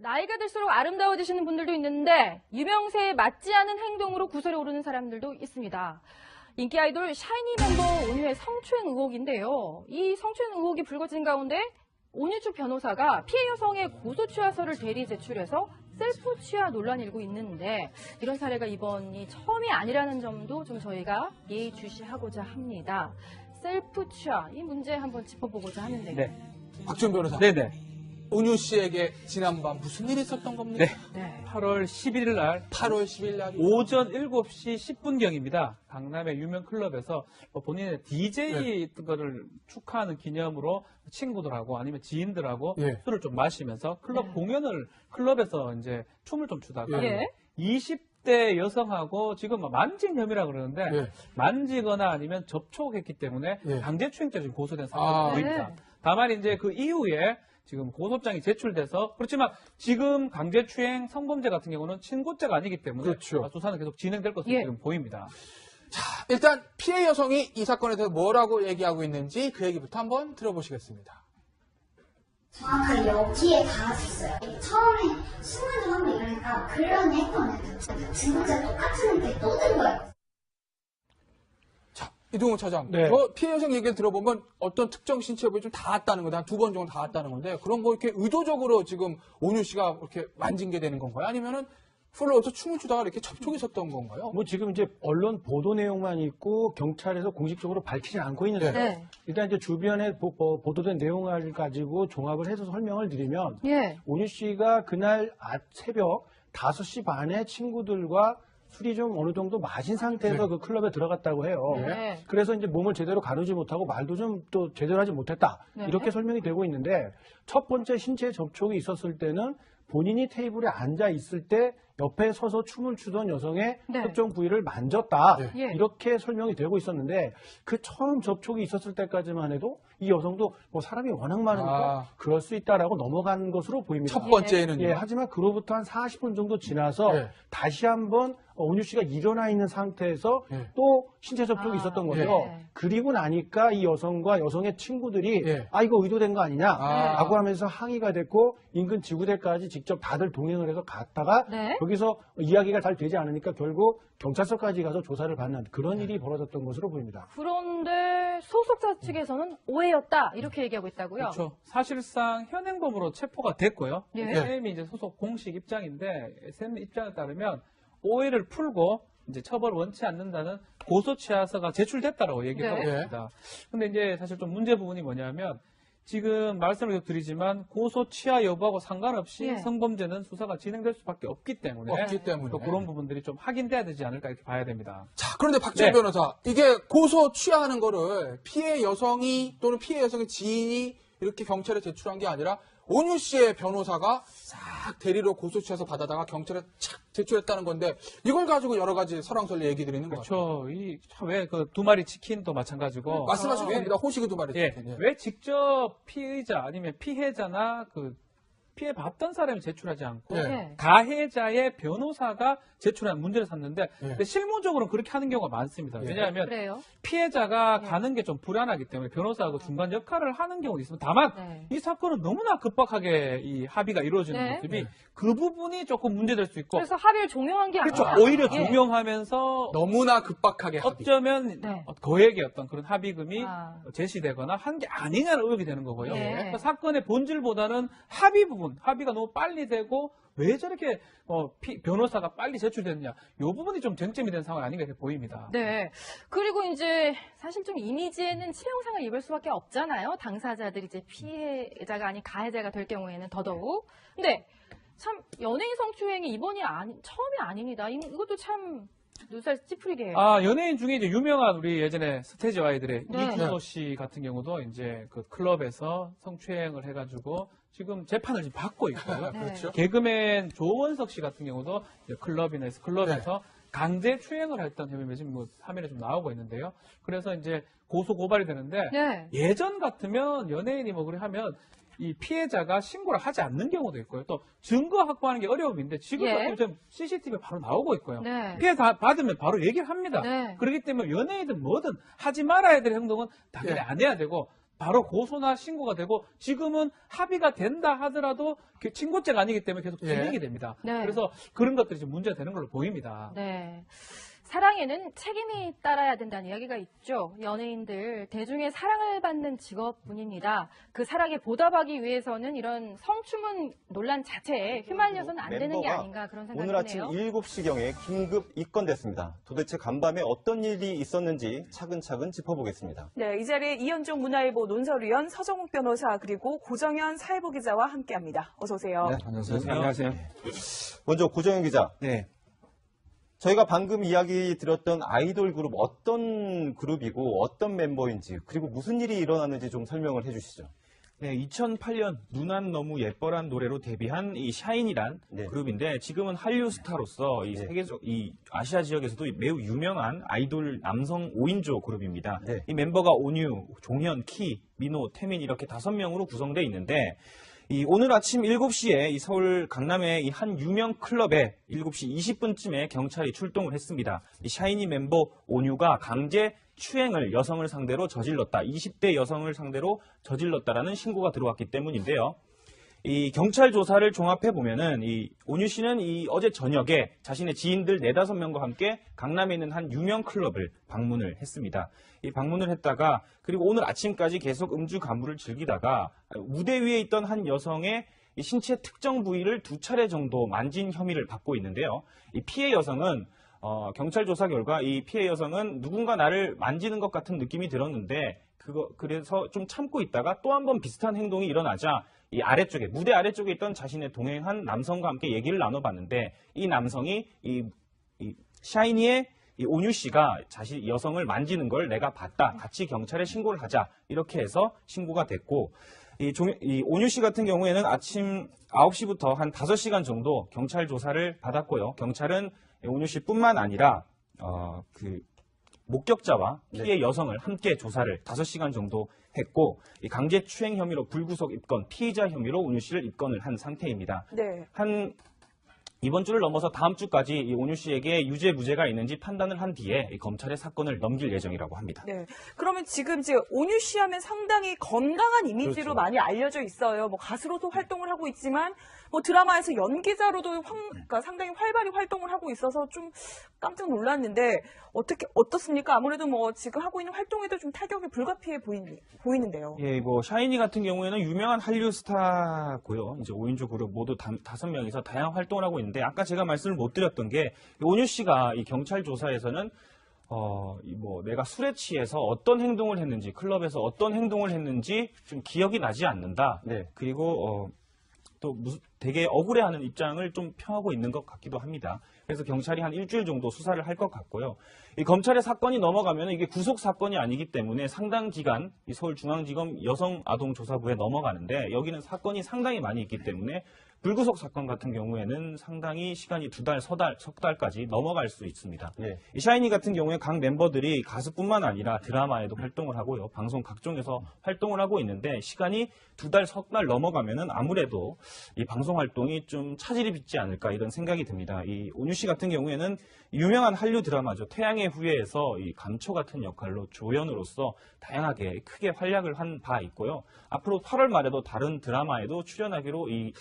나이가 들수록 아름다워지시는 분들도 있는데 유명세에 맞지 않은 행동으로 구설에 오르는 사람들도 있습니다. 인기 아이돌 샤이니 멤버 온유의 성추행 의혹인데요. 이 성추행 의혹이 불거진 가운데 온유 측 변호사가 피해 여성의 고소 취하서를 대리 제출해서 셀프 취하 논란이 일고 있는데 이런 사례가 이번이 처음이 아니라는 점도 좀 저희가 예의주시하고자 합니다. 셀프 취하, 이 문제 한번 짚어보고자 하는데요. 네. 박지원 변호사. 네네. 온유 씨에게 지난밤 무슨 일이 있었던 겁니까? 네. 8월 11일 날 8월 10일 날 오전 7시 10분경입니다. 강남의 유명 클럽에서 본인의 DJ 거를 축하하는 기념으로 친구들하고 아니면 지인들하고 예. 술을 좀 마시면서 클럽 공연을 클럽에서 이제 춤을 좀 추다가 예. 20대 여성하고 지금 만진 혐의라 그러는데 예. 만지거나 아니면 접촉했기 때문에 예. 강제추행죄 지금 고소된 상황이 보입니다. 네. 다만 이제 그 이후에 지금 고소장이 제출돼서 그렇지만 지금 강제추행 성범죄 같은 경우는 친고죄가 아니기 때문에 그렇죠. 조사는 계속 진행될 것으로 예. 지금 보입니다. 자, 일단 피해 여성이 이 사건에 대해서 뭐라고 얘기하고 있는지 그 얘기부터 한번 들어보시겠습니다. 정확하게 여기에 닿았었어요. 처음에 순간 좀 한번 이러니까 그런 했거든요. 진짜 똑같은 게 또 든 거예요. 자, 이동훈 차장. 네. 저 피해 여성 얘기를 들어보면 어떤 특정 신체 부위 좀 닿았다는 건데 한 2번 정도 닿았다는 건데 그런 거 이렇게 의도적으로 지금 온유 씨가 이렇게 만진 게 되는 건가요? 아니면은 플로어에서 춤을 추다가 이렇게 접촉이 있었던 건가요? 뭐 지금 이제 언론 보도 내용만 있고 경찰에서 공식적으로 밝히지 않고 있는데 네. 일단 이제 주변에 보도된 내용을 가지고 종합을 해서 설명을 드리면 예. 온유 씨가 그날 새벽 5시 반에 친구들과 술이 좀 어느 정도 마신 상태에서 네. 그 클럽에 들어갔다고 해요. 네. 그래서 이제 몸을 제대로 가누지 못하고 말도 좀 또 제대로 하지 못했다. 네. 이렇게 설명이 되고 있는데 첫 번째 신체 접촉이 있었을 때는 본인이 테이블에 앉아 있을 때 옆에 서서 춤을 추던 여성의 네. 특정 부위를 만졌다. 네. 예. 이렇게 설명이 되고 있었는데 그 처음 접촉이 있었을 때까지만 해도 이 여성도 뭐 사람이 워낙 많으니까 그럴 수 있다라고 넘어간 것으로 보입니다. 첫 번째는요. 예, 하지만 그로부터 한 40분 정도 지나서 네. 다시 한번 온유 씨가 일어나 있는 상태에서 네. 또 신체 접촉이 있었던 거죠. 네. 그리고 나니까 이 여성과 여성의 친구들이 네. 아 이거 의도된 거 아니냐라고 아. 하면서 항의가 됐고 인근 지구대까지 직접 다들 동행을 해서 갔다가 네. 여기서 이야기가 잘 되지 않으니까 결국 경찰서까지 가서 조사를 받는 그런 일이 벌어졌던 것으로 보입니다. 그런데 소속사 측에서는 오해였다 이렇게 얘기하고 있다고요. 그렇죠. 사실상 현행범으로 체포가 됐고요. 예. SM이 이제 소속 공식 입장인데 SM 입장에 따르면 오해를 풀고 이제 처벌을 원치 않는다는 고소 취하서가 제출됐다라고 얘기를 네. 하고 있습니다. 근데 이제 사실 좀 문제 부분이 뭐냐면 지금 말씀을 계속 드리지만 고소 취하 여부하고 상관없이 예. 성범죄는 수사가 진행될 수밖에 없기 때문에 또 그런 부분들이 좀 확인돼야 되지 않을까 이렇게 봐야 됩니다. 자, 그런데 박지원 네. 변호사, 이게 고소 취하하는 거를 피해 여성이 또는 피해 여성의 지인이 이렇게 경찰에 제출한 게 아니라 온유 씨의 변호사가 싹 대리로 고소 취해서 받아다가 경찰에 착 제출했다는 건데 이걸 가지고 여러 가지 설왕설래 얘기 드리는 거 같아요. 그렇죠. 왜 그 두 마리 치킨도 마찬가지고 말씀하신 왜- 겁니다. 호식이 두 마리. 예, 치킨. 예. 왜 직접 피의자 아니면 피해자나 그 피해 받던 사람이 제출하지 않고 예. 네. 가해자의 변호사가 제출한 문제를 삼는데 예. 근데 실무적으로는 그렇게 하는 경우가 많습니다. 예. 왜냐하면 그래요. 피해자가 예. 가는 게 좀 불안하기 때문에 변호사하고 중간 역할을 하는 경우도 있습니다. 다만 네. 이 사건은 너무나 급박하게 이 합의가 이루어지는 네. 모습이 네. 그 부분이 조금 문제될 수 있고 그래서 합의를 종용한 게 그렇죠. 아니라 오히려 예. 종용하면서 너무나 급박하게 합의. 어쩌면 네. 거액의 어떤 그런 합의금이 아. 제시되거나 한 게 아니냐는 의혹이 되는 거고요. 예. 그러니까 사건의 본질보다는 합의 부분, 합의가 너무 빨리 되고 왜 저렇게 변호사가 빨리 제출됐느냐, 이 부분이 좀 쟁점이 된 상황이 아닌가 이렇게 보입니다. 네. 그리고 이제 사실 좀 이미지에는 치명상을 입을 수밖에 없잖아요. 당사자들이 이제 피해자가 아닌 가해자가 될 경우에는 더더욱. 근데 참 연예인 성추행이 이번이 처음이 아닙니다. 이것도 참 눈살 찌푸리게 해요. 아, 연예인 중에 이제 유명한 우리 예전에 스테이지 아이들의 네. 이준호 씨 같은 경우도 이제 그 클럽에서 성추행을 해가지고 지금 재판을 지금 받고 있고요. 네. 그렇죠. 개그맨 조원석 씨 같은 경우도 이제 클럽에서 강제 추행을 했던 혐의가 지금 뭐 화면에 좀 나오고 있는데요. 그래서 이제 고소 고발이 되는데 네. 예전 같으면 연예인이 뭐 그래 하면 이 피해자가 신고를 하지 않는 경우도 있고요. 또 증거 확보하는 게 어려움인데 지금 예. 같은 경우는 CCTV에 바로 나오고 있고요. 네. 피해 받으면 바로 얘기를 합니다. 네. 그렇기 때문에 연예인이든 뭐든 하지 말아야 될 행동은 당연히 예. 안 해야 되고 바로 고소나 신고가 되고 지금은 합의가 된다 하더라도 친고죄가 아니기 때문에 계속 진행이 됩니다. 네. 그래서 그런 것들이 지금 문제가 되는 걸로 보입니다. 네. 사랑에는 책임이 따라야 된다는 이야기가 있죠. 연예인들, 대중의 사랑을 받는 직업뿐입니다. 그 사랑에 보답하기 위해서는 이런 성추문 논란 자체에 휘말려서는 안 되는 게 아닌가 그런 생각이 오늘 아침 드네요. 7시경에 긴급 입건됐습니다. 도대체 간밤에 어떤 일이 있었는지 차근차근 짚어보겠습니다. 네, 이 자리에 이현종 문화일보 논설위원, 서정욱 변호사, 그리고 고정현 사회부 기자와 함께합니다. 어서 오세요. 네, 안녕하세요. 먼저 고정현 기자. 네. 저희가 방금 이야기 드렸던 아이돌 그룹 어떤 그룹이고 어떤 멤버인지 그리고 무슨 일이 일어났는지 좀 설명을 해주시죠. 네, 2008년 누난 너무 예뻐란 노래로 데뷔한 이 샤인이란 네. 그룹인데 지금은 한류 스타로서 이 세계적 이 아시아 지역에서도 매우 유명한 아이돌 남성 5인조 그룹입니다. 네. 이 멤버가 온유, 종현, 키, 민호, 태민 이렇게 5명으로 구성되어 있는데 오늘 아침 7시에 이 서울 강남의 이 한 유명 클럽에 7시 20분쯤에 경찰이 출동을 했습니다. 이 샤이니 멤버 온유가 강제 추행을 여성을 상대로 저질렀다. 20대 여성을 상대로 저질렀다라는 신고가 들어왔기 때문인데요. 이 경찰 조사를 종합해 보면은 이 온유 씨는 이 어제 저녁에 자신의 지인들 4-5명과 함께 강남에 있는 한 유명 클럽을 방문을 했습니다. 이 방문을 했다가 그리고 오늘 아침까지 계속 음주 가무를 즐기다가 무대 위에 있던 한 여성의 이 신체 특정 부위를 2차례 정도 만진 혐의를 받고 있는데요. 이 피해 여성은 경찰 조사 결과 이 피해 여성은 누군가 나를 만지는 것 같은 느낌이 들었는데 그래서 좀 참고 있다가 또 한 번 비슷한 행동이 일어나자 이 아래쪽에 무대 아래쪽에 있던 자신의 동행한 남성과 함께 얘기를 나눠봤는데 이 남성이 이 샤이니의 이 온유 씨가 자신 여성을 만지는 걸 내가 봤다. 같이 경찰에 신고를 하자. 이렇게 해서 신고가 됐고 이 온유 씨 같은 경우에는 아침 9시부터 한 5시간 정도 경찰 조사를 받았고요. 경찰은 온유 씨뿐만 아니라 목격자와 피해 여성을 함께 조사를 5시간 정도 했고 이 강제 추행 혐의로 불구속 입건, 피의자 혐의로 온유 씨를 입건을 한 상태입니다. 네. 이번 주를 넘어서 다음 주까지 이 온유 씨에게 유죄 무죄가 있는지 판단을 한 뒤에 이 검찰에 사건을 넘길 예정이라고 합니다. 네. 그러면 지금 이제 온유 씨 하면 상당히 건강한 이미지로 그렇죠. 많이 알려져 있어요. 뭐 가수로도 활동을 하고 있지만 뭐 드라마에서 연기자로도 그러니까 상당히 활발히 활동을 하고 있어서 좀 깜짝 놀랐는데 어떻습니까? 아무래도 뭐 지금 하고 있는 활동에도 좀 타격이 불가피해 보이는데요. 예, 뭐 샤이니 같은 경우에는 유명한 한류 스타고요. 이제 5인조 그룹 모두 5명이서 다양한 활동을 하고 있는데 아까 제가 말씀을 못 드렸던 게 온유 씨가 이 경찰 조사에서는 내가 술에 취해서 어떤 행동을 했는지 클럽에서 어떤 행동을 했는지 좀 기억이 나지 않는다. 네. 그리고 또 되게 억울해하는 입장을 좀 펴하고 있는 것 같기도 합니다. 그래서 경찰이 한 일주일 정도 수사를 할 것 같고요. 이 검찰의 사건이 넘어가면 이게 구속 사건이 아니기 때문에 상당 기간 이 서울중앙지검 여성아동조사부에 넘어가는데 여기는 사건이 상당히 많이 있기 때문에 불구속 사건 같은 경우에는 상당히 시간이 2달, 석 달까지 넘어갈 수 있습니다. 네. 이 샤이니 같은 경우에 각 멤버들이 가수뿐만 아니라 드라마에도 활동을 하고요. 방송 각종에서 활동을 하고 있는데 시간이 2달, 석 달 넘어가면은 아무래도 이 방송 활동이 좀 차질이 빚지 않을까 이런 생각이 듭니다. 이 온유 씨 같은 경우에는 유명한 한류 드라마죠. 태양의 후예에서 이 감초 같은 역할로 조연으로서 다양하게 크게 활약을 한 바 있고요. 앞으로 8월 말에도 다른 드라마에도 출연하기로 이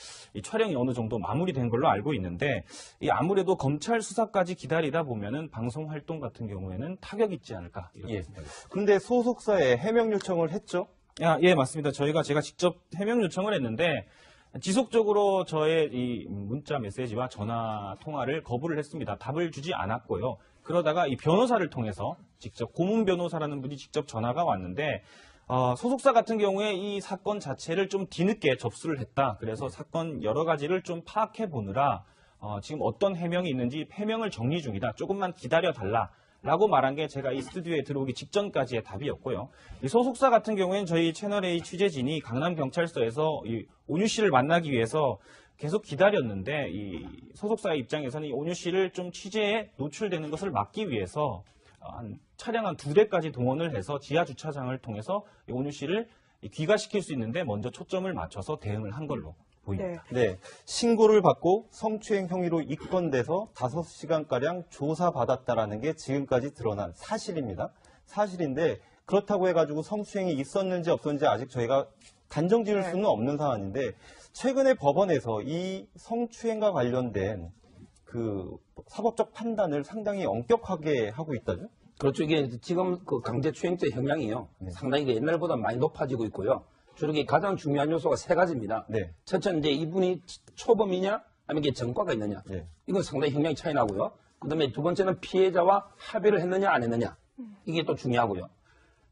촬영이 어느 정도 마무리된 걸로 알고 있는데 아무래도 검찰 수사까지 기다리다 보면은 방송 활동 같은 경우에는 타격이 있지 않을까 이렇게 생각합니다. 근데 소속사에 해명 요청을 했죠? 예, 맞습니다. 제가 직접 해명 요청을 했는데 지속적으로 저의 이 문자 메시지와 전화 통화를 거부를 했습니다. 답을 주지 않았고요. 그러다가 이 변호사를 통해서 직접 고문 변호사라는 분이 직접 전화가 왔는데 소속사 같은 경우에 이 사건 자체를 좀 뒤늦게 접수를 했다. 그래서 사건 여러 가지를 좀 파악해 보느라 지금 어떤 해명이 있는지 해명을 정리 중이다. 조금만 기다려 달라. 라고 말한 게 제가 이 스튜디오에 들어오기 직전까지의 답이었고요. 이 소속사 같은 경우에는 저희 채널A 취재진이 강남경찰서에서 이 온유 씨를 만나기 위해서 계속 기다렸는데 이 소속사의 입장에서는 이 온유 씨를 좀 취재에 노출되는 것을 막기 위해서 차량 한 2대까지 동원을 해서 지하 주차장을 통해서 이 온유 씨를 귀가시킬 수 있는데 먼저 초점을 맞춰서 대응을 한 걸로 보입니다. 네. 신고를 받고 성추행 혐의로 입건돼서 5시간가량 조사받았다라는 게 지금까지 드러난 사실입니다. 사실인데 그렇다고 해가지고 성추행이 있었는지 없었는지 아직 저희가 단정 지을 네. 수는 없는 사안인데 최근에 법원에서 이 성추행과 관련된 그 사법적 판단을 상당히 엄격하게 하고 있다죠? 그렇죠. 이게 지금 그 강제추행죄 형량이요. 상당히 이게 옛날보다 많이 높아지고 있고요. 주로 이게 가장 중요한 요소가 세 가지입니다. 네. 첫째는 이제 이분이 초범이냐, 아니면 이게 전과가 있느냐. 네. 이건 상당히 형량이 차이 나고요. 그 다음에 두 번째는 피해자와 합의를 했느냐, 안 했느냐. 이게 또 중요하고요.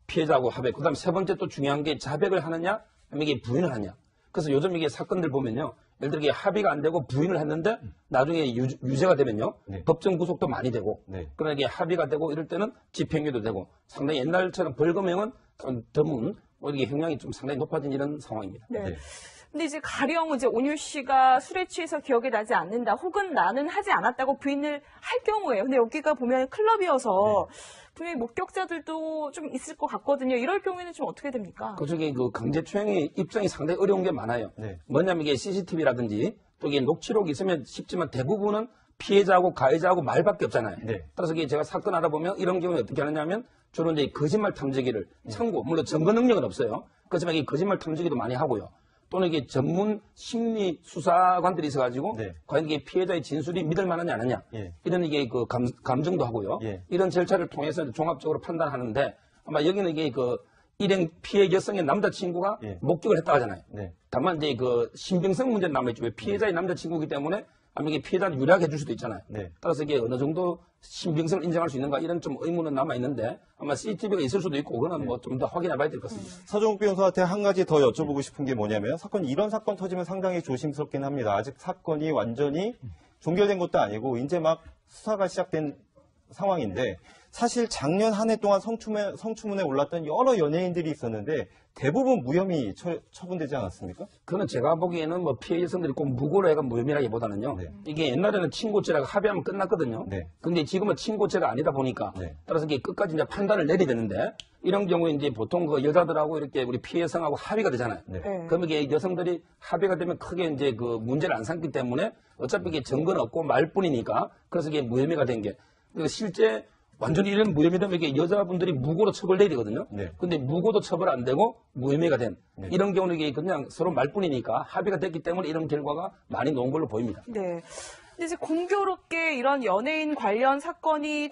피해자하고 합의. 그 다음에 세 번째 또 중요한 게 자백을 하느냐, 아니면 이게 부인을 하느냐. 그래서 요즘 이게 사건들 보면요. 예를 들어 이게 합의가 안 되고 부인을 했는데 나중에 유죄가 되면요. 네. 법정 구속도 많이 되고. 네. 그러나 이게 합의가 되고 이럴 때는 집행유예도 되고. 상당히 옛날처럼 벌금형은 드문 이게 형량이 좀 상당히 높아진 이런 상황입니다. 네. 네. 근데 이제 가령 이제 온유 씨가 술에 취해서 기억이 나지 않는다, 혹은 나는 하지 않았다고 부인을 할 경우에요. 근데 여기가 보면 클럽이어서 분명히 목격자들도 좀 있을 것 같거든요. 이럴 경우에는 좀 어떻게 됩니까? 그중에 그 강제추행의 입증이 상당히 어려운 게 많아요. 네. 뭐냐면 이게 CCTV라든지 또 이게 녹취록이 있으면 쉽지만 대부분은 피해자하고 가해자하고 말밖에 없잖아요. 네. 따라서 이게 제가 사건 알아보면 이런 경우에 어떻게 하느냐면 주로 이제 거짓말 탐지기를 참고, 물론 증거 능력은 없어요. 그렇지만 이 거짓말 탐지기도 많이 하고요. 또는 이게 전문 심리 수사관들이 있어가지고 네. 과연 이게 피해자의 진술이 믿을 만하냐 안 하냐 예. 이런 이게 그 감정도 하고요. 예. 이런 절차를 통해서 종합적으로 판단하는데 아마 여기는 이게 그 일행 피해 여성의 남자친구가 예. 목격을 했다 하잖아요. 네. 다만 이제 그 신빙성 문제는 남아있죠. 왜 피해자의 남자친구이기 때문에 아마 이게 피해자를 유리하게 해줄 수도 있잖아요. 네. 따라서 이게 어느 정도 신빙성을 인정할 수 있는가 이런 좀 의문은 남아있는데 아마 CCTV가 있을 수도 있고 그거는 뭐 좀 더 확인해 봐야 될 것 같습니다. 서정욱 변호사한테 한 가지 더 여쭤보고 싶은 게 뭐냐면 이런 사건 터지면 상당히 조심스럽긴 합니다. 아직 사건이 완전히 종결된 것도 아니고 이제 막 수사가 시작된 상황인데 사실 작년 한 해 동안 성추문에 올랐던 여러 연예인들이 있었는데 대부분 무혐의 처분되지 않았습니까? 그거는 제가 보기에는 뭐 피해 여성들이 꼭 무고로 해가 무혐의라기보다는요. 네. 이게 옛날에는 친고죄라고 합의하면 끝났거든요. 네. 근데 지금은 친고죄가 아니다 보니까 네. 따라서 이게 끝까지 이제 판단을 내려야 되는데 이런 경우에 이제 보통 그 여자들하고 이렇게 우리 피해 여성하고 합의가 되잖아요. 네. 네. 그러면 이게 여성들이 합의가 되면 크게 이제 그 문제를 안 삼기 때문에 어차피 이게 증거는 없고 말뿐이니까 그래서 이게 무혐의가 된 게 실제 완전히 이런 무혐의 되면 이게 여자분들이 무고로 처벌돼야 되거든요. 네. 근데 무고도 처벌 안 되고 무혐의가 된 네. 이런 경우는 이게 그냥 서로 말뿐이니까 합의가 됐기 때문에 이런 결과가 많이 나온 걸로 보입니다. 네. 근데 이제 공교롭게 이런 연예인 관련 사건이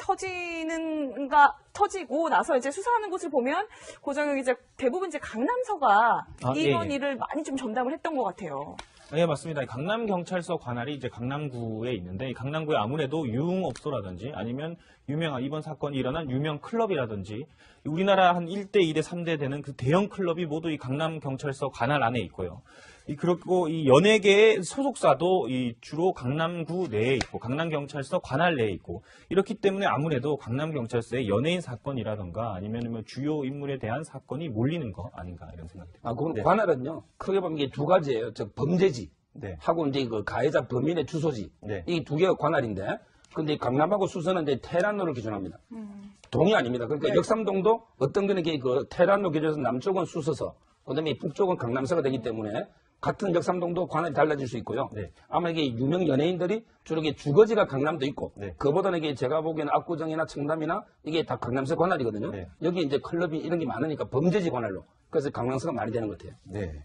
터지고 나서 이제 수사하는 곳을 보면 고정혁 기자 대부분 이제 강남서가 이런 예. 일을 많이 좀 전담을 했던 것 같아요. 네, 맞습니다. 강남경찰서 관할이 이제 강남구에 있는데, 이 강남구에 아무래도 유흥업소라든지 아니면 유명한 이번 사건이 일어난 유명 클럽이라든지 우리나라 한 1대, 2대, 3대 되는 그 대형 클럽이 모두 이 강남경찰서 관할 안에 있고요. 그리고 이 연예계의 소속사도 이 주로 강남구 내에 있고 강남경찰서 관할 내에 있고 이렇기 때문에 아무래도 강남경찰서의 연예인 사건이라던가 아니면 뭐 주요 인물에 대한 사건이 몰리는 거 아닌가 이런 생각이 듭니다. 그건 관할은요. 크게 보면 이게 두 가지예요. 즉 범죄지 네. 하고 이제 그 가해자 범인의 주소지 네. 이 두 개가 관할인데 근데 강남하고 수서는 이제 테란로를 기준합니다. 동이 아닙니다. 그러니까 역삼동도 어떤 거는 이게 그 테란로 기준에서 남쪽은 수서서 그다음에 북쪽은 강남서가 되기 때문에 같은 역삼동도 관할이 달라질 수 있고요. 네. 아마 이게 유명 연예인들이 주로 이게 주거지가 강남도 있고, 네. 그보다는 이게 제가 보기에는 압구정이나 청담이나 이게 다 강남서 관할이거든요. 네. 여기 이제 클럽이 이런 게 많으니까 범죄지 관할로. 그래서 강남서가 많이 되는 것 같아요. 네.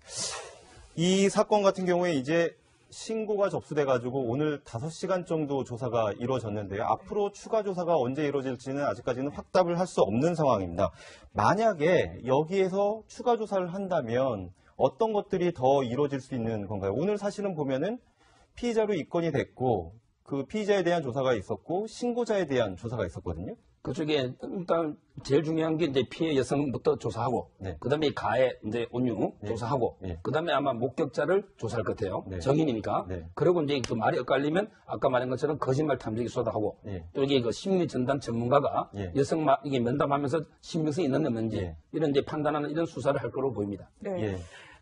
이 사건 같은 경우에 이제 신고가 접수돼가지고 오늘 5시간 정도 조사가 이루어졌는데요. 앞으로 추가 조사가 언제 이루어질지는 아직까지는 확답을 할 수 없는 상황입니다. 만약에 여기에서 추가 조사를 한다면 어떤 것들이 더 이루어질 수 있는 건가요? 오늘 사실은 보면은 피의자로 입건이 됐고 그 피의자에 대한 조사가 있었고 신고자에 대한 조사가 있었거든요. 그쪽에 일단 제일 중요한 게 이제 피해 여성부터 조사하고, 네. 그다음에 가해 이제 온유 네. 조사하고, 네. 그다음에 아마 목격자를 조사할 것 같아요. 네. 정인이니까. 네. 그리고 이제 그 말이 엇갈리면 아까 말한 것처럼 거짓말 탐지기 쏟아하고, 네. 또 이게 그 심리 전담 전문가가 네. 여성 이게 면담하면서 신빙성이 있는지 네. 이런 이제 판단하는 이런 수사를 할 거로 보입니다. 네. 예.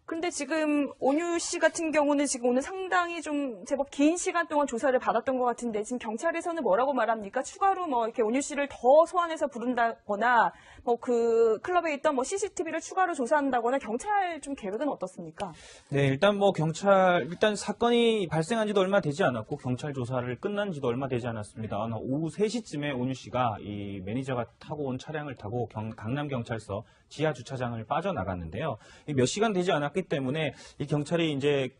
그런데 지금 온유 씨 같은 경우는 지금 오늘 상당히 좀 제법 긴 시간 동안 조사를 받았던 것 같은데 지금 경찰에서는 뭐라고 말합니까? 추가로 뭐 이렇게 온유 씨를 더 소환해서 부른다거나 뭐 그 클럽에 있던 뭐 CCTV를 추가로 조사한다거나 경찰 좀 계획은 어떻습니까? 네, 일단 뭐 일단 사건이 발생한 지도 얼마 되지 않았고 경찰 조사를 끝난 지도 얼마 되지 않았습니다. 오후 3시쯤에 온유 씨가 이 매니저가 타고 온 차량을 타고 강남경찰서 지하 주차장을 빠져나갔는데요. 몇 시간 되지 않았기 때문에 이 경찰이 이제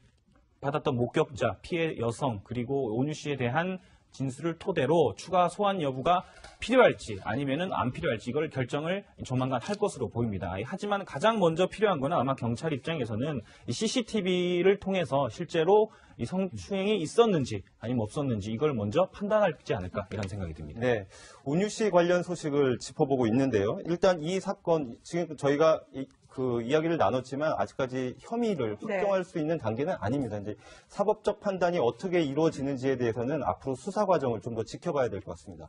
받았던 목격자, 피해 여성, 그리고 온유 씨에 대한 진술을 토대로 추가 소환 여부가 필요할지 아니면은 안 필요할지 이걸 결정을 조만간 할 것으로 보입니다. 하지만 가장 먼저 필요한 거는 아마 경찰 입장에서는 이 CCTV를 통해서 실제로 이 성추행이 있었는지 아니면 없었는지 이걸 먼저 판단하지 않을까 이런 생각이 듭니다. 네, 온유 씨 관련 소식을 짚어보고 있는데요. 일단 이 사건 지금 저희가 그 이야기를 나눴지만 아직까지 혐의를 확정할 수 있는 단계는 아닙니다. 이제 사법적 판단이 어떻게 이루어지는지에 대해서는 앞으로 수사 과정을 좀 더 지켜봐야 될 것 같습니다.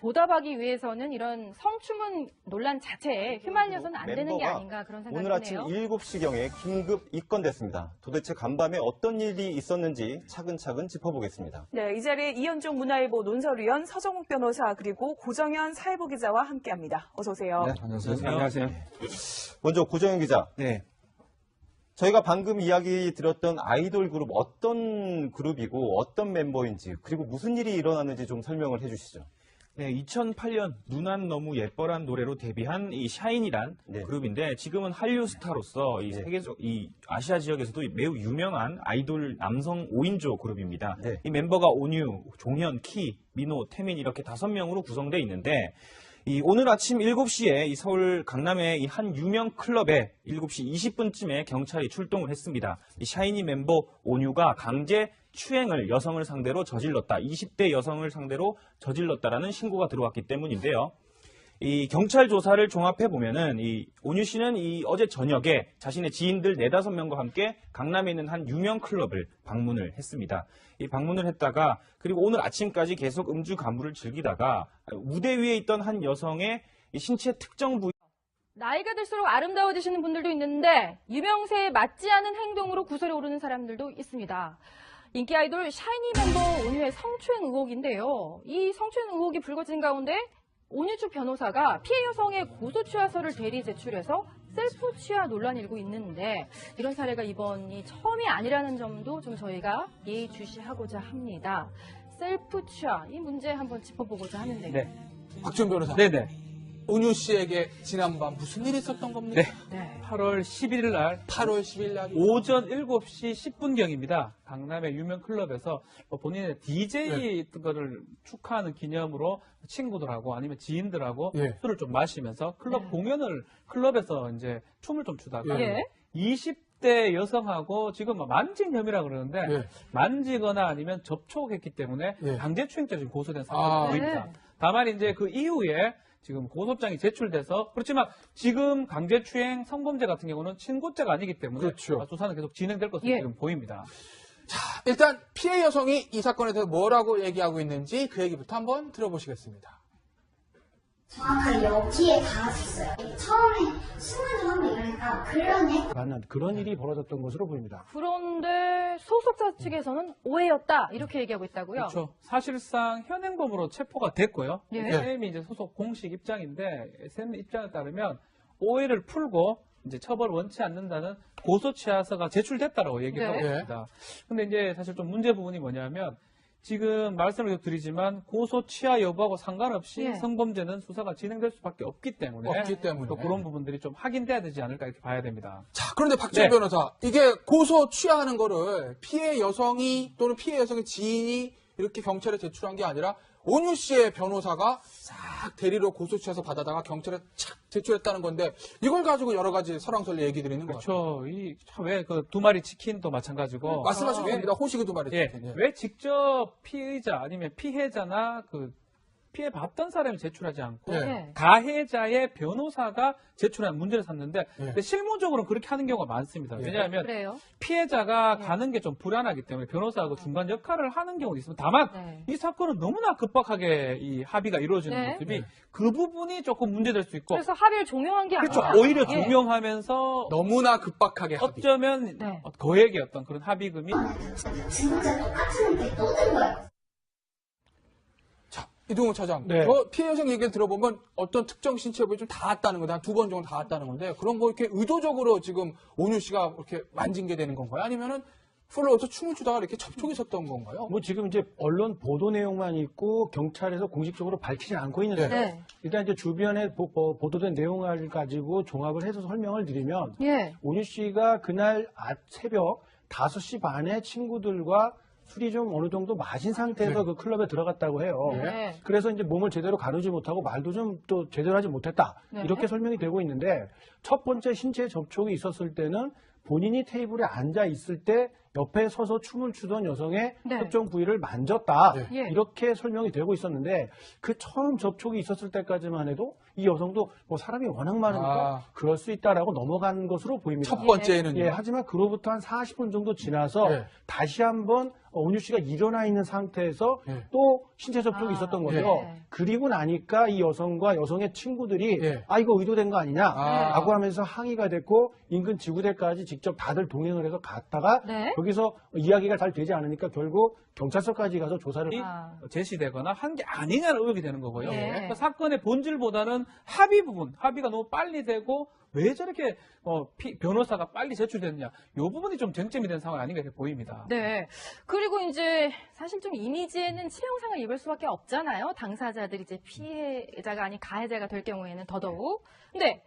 보답하기 위해서는 이런 성추문 논란 자체에 휘말려서는 안 되는 게 멤버가 아닌가 그런 생각이 오늘 아침 드네요. 7시경에 긴급 입건됐습니다. 도대체 간밤에 어떤 일이 있었는지 차근차근 짚어보겠습니다. 네, 이 자리에 이현종 문화일보 논설위원, 서정욱 변호사, 그리고 고정현 사회부 기자와 함께합니다. 어서 오세요. 네, 안녕하세요. 먼저 고정현 기자. 네. 저희가 방금 이야기 드렸던 아이돌 그룹 어떤 그룹이고 어떤 멤버인지 그리고 무슨 일이 일어났는지 좀 설명을 해주시죠. 네, 2008년 누난 너무 예뻐란 노래로 데뷔한 이 샤인이란 그룹인데 지금은 한류 스타로서 이 세계적 이 아시아 지역에서도 매우 유명한 아이돌 남성 5인조 그룹입니다. 이 멤버가 온유, 종현, 키, 민호, 태민 이렇게 5명으로 구성되어 있는데 오늘 아침 7시에 이 서울 강남의 이 한 유명 클럽에 7시 20분쯤에 경찰이 출동을 했습니다. 이 샤이니 멤버 온유가 강제 추행을 여성을 상대로 저질렀다. 20대 여성을 상대로 저질렀다라는 신고가 들어왔기 때문인데요. 이 경찰 조사를 종합해 보면은 이 온유 씨는 이 어제 저녁에 자신의 지인들 4-5명과 함께 강남에 있는 한 유명 클럽을 방문을 했습니다. 이 방문을 했다가 그리고 오늘 아침까지 계속 음주 가무를 즐기다가 무대 위에 있던 한 여성의 이 신체 특정 부위 나이가 들수록 아름다워지시는 분들도 있는데 유명세에 맞지 않은 행동으로 구설에 오르는 사람들도 있습니다. 인기 아이돌 샤이니 멤버 온유의 성추행 의혹인데요. 이 성추행 의혹이 불거진 가운데 온유 측 변호사가 피해 여성의 고소 취하서를 대리 제출해서 셀프 취하 논란이 일고 있는데 이런 사례가 이번이 처음이 아니라는 점도 좀 저희가 예의주시하고자 합니다. 셀프 취하 이 문제 한번 짚어보고자 하는데요. 네. 박지원 변호사. 네네. 온유 씨에게 지난밤 무슨 일이 있었던 겁니까? 네. 8월 11일 날 8월 10일 날 오전 7시 10분경입니다. 강남의 유명 클럽에서 본인의 DJ 거를 축하하는 기념으로 친구들하고 아니면 지인들하고 술을 좀 마시면서 클럽 공연을 클럽에서 이제 춤을 좀 추다가 20대 여성하고 지금 만진 혐의라고 그러는데 만지거나 아니면 접촉했기 때문에 강제추행죄 지금 고소된 상황이 보입니다. 다만 이제 그 이후에 지금 고소장이 제출돼서 그렇지만 지금 강제추행 성범죄 같은 경우는 친고죄가 아니기 때문에 수사는 계속 진행될 것으로 지금 보입니다. 자, 일단 피해 여성이 이 사건에 대해서 뭐라고 얘기하고 있는지 그 얘기부터 한번 들어보시겠습니다. 정확하게 여기에 닿았었어요. 처음에 순간 좀 한번 이러니까 그런 일이 벌어졌던 것으로 보입니다. 그런데 소속사 측에서는 오해였다 이렇게 얘기하고 있다고요? 그렇죠. 사실상 현행범으로 체포가 됐고요. 예. SM이 이제 소속 공식 입장인데 SM 입장에 따르면 오해를 풀고 이제 처벌을 원치 않는다는 고소 취하서가 제출됐다라고 얘기를 하고 있습니다. 근데 이제 사실 좀 문제 부분이 뭐냐면 지금 말씀을 드리지만 고소 취하 여부하고 상관없이 성범죄는 수사가 진행될 수밖에 없기 때문에 또 그런 부분들이 좀 확인돼야 되지 않을까 이렇게 봐야 됩니다. 자, 그런데 박지원 변호사, 이게 고소 취하하는 거를 피해 여성이 또는 피해 여성의 지인이 이렇게 경찰에 제출한 게 아니라 온유 씨의 변호사가 싹 대리로 고소 취해서 받아다가 경찰에 착 제출했다는 건데 이걸 가지고 여러 가지 설왕설래 얘기 드리는 거죠. 그렇죠. 왜 그 2마리 치킨도 마찬가지고 말씀하신 겁니다. 호식이 2마리 치킨. 왜 직접 피의자 아니면 피해자나 그 피해 봤던 사람이 제출하지 않고 네. 가해자의 변호사가 제출한 문제를 삼는데 네. 근데 실무적으로는 그렇게 하는 경우가 많습니다. 네. 왜냐하면 그래요? 피해자가 네. 가는 게 좀 불안하기 때문에 변호사하고 중간 역할을 하는 경우도 있습니다. 다만 네. 이 사건은 너무나 급박하게 이 합의가 이루어지는 네. 모습이 네. 그 부분이 조금 문제될 수 있고 그래서 합의를 종용한 게 그렇죠. 아니라 오히려 예. 종용하면서 너무나 급박하게 합의. 어쩌면 네. 거액의 어떤 그런 합의금이 증거자 똑같은 게 또 든 거예요. 자, 이동훈 차장. 네. 피해 여성 얘기를 들어보면 어떤 특정 신체 부위 좀 닿았다는 건데, 한 2번 정도 닿았다는 건데, 그런 거 이렇게 의도적으로 지금 온유 씨가 이렇게 만진 게 되는 건가요? 아니면은 플로어에서 춤을 추다가 이렇게 접촉이 있었던 건가요? 뭐 지금 이제 언론 보도 내용만 있고 경찰에서 공식적으로 밝히지 않고 있는데 네. 일단 이제 주변에 보도된 내용을 가지고 종합을 해서 설명을 드리면 예. 온유 씨가 그날 새벽 5시 반에 친구들과 술이 좀 어느 정도 마신 상태에서 네. 그 클럽에 들어갔다고 해요. 네. 그래서 이제 몸을 제대로 가누지 못하고 말도 좀 또 제대로 하지 못했다. 네. 이렇게 설명이 되고 있는데 첫 번째 신체 접촉이 있었을 때는 본인이 테이블에 앉아 있을 때 옆에 서서 춤을 추던 여성의 네. 특정 부위를 만졌다. 네. 예. 이렇게 설명이 되고 있었는데 그 처음 접촉이 있었을 때까지만 해도 이 여성도 뭐 사람이 워낙 많으니까 그럴 수 있다라고 넘어간 것으로 보입니다. 첫 번째는. 예, 하지만 그로부터 한 40분 정도 지나서 네. 다시 한번 온유 씨가 일어나 있는 상태에서 네. 또 신체 접촉이 있었던 거죠. 네. 그리고 나니까 이 여성과 여성의 친구들이 네. 이거 의도된 거 아니냐 아. 라고 하면서 항의가 됐고 인근 지구대까지 직접 다들 동행을 해서 갔다가 네. 거기서 이야기가 잘 되지 않으니까 결국 경찰서까지 가서 조사를 아. 제시되거나 한 게 아니냐는 의혹이 되는 거고요. 네. 그러니까 사건의 본질보다는 합의 부분, 합의가 너무 빨리 되고 왜 저렇게 변호사가 빨리 제출됐느냐, 이 부분이 좀 쟁점이 된 상황이 아닌가 이렇게 보입니다. 네. 그리고 이제 사실 좀 이미지에는 치명상을 입을 수밖에 없잖아요. 당사자들이 이제 피해자가 아닌 가해자가 될 경우에는 더더욱. 근데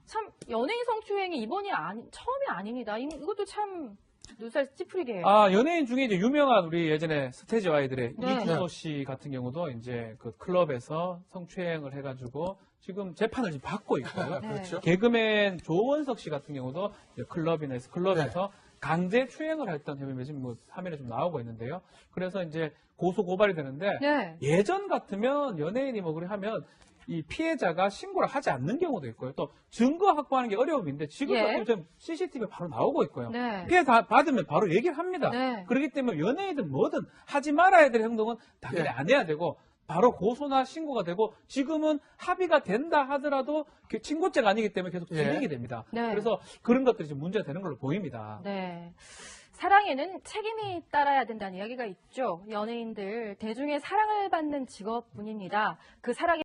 참 연예인 성추행이 이번이 처음이 아닙니다. 이것도 참 눈살 찌푸리게. 연예인 중에 이제 유명한 우리 예전에 스테이지 아이들의 네. 이준호 씨 같은 경우도 이제 그 클럽에서 성추행을 해가지고 지금 재판을 지금 받고 있고요. 네. 그렇죠. 개그맨 조원석 씨 같은 경우도 이제 클럽에서 강제 추행을 했던 혐의가 지금 뭐 화면에 좀 나오고 있는데요. 그래서 이제 고소 고발이 되는데 네. 예전 같으면 연예인이 뭐 그래 하면 이 피해자가 신고를 하지 않는 경우도 있고요. 또 증거 확보하는 게 어려움인데 지금 예. 같은 경우는 CCTV에 바로 나오고 있고요. 네. 피해 받으면 바로 얘기를 합니다. 네. 그렇기 때문에 연예인든 뭐든 하지 말아야 될 행동은 당연히 예. 안 해야 되고 바로 고소나 신고가 되고 지금은 합의가 된다 하더라도 그 친고죄가 아니기 때문에 계속 예. 진행이 됩니다. 네. 그래서 그런 것들이 좀 문제가 되는 걸로 보입니다. 네. 사랑에는 책임이 따라야 된다는 이야기가 있죠. 연예인들 대중의 사랑을 받는 직업뿐입니다. 그 사랑의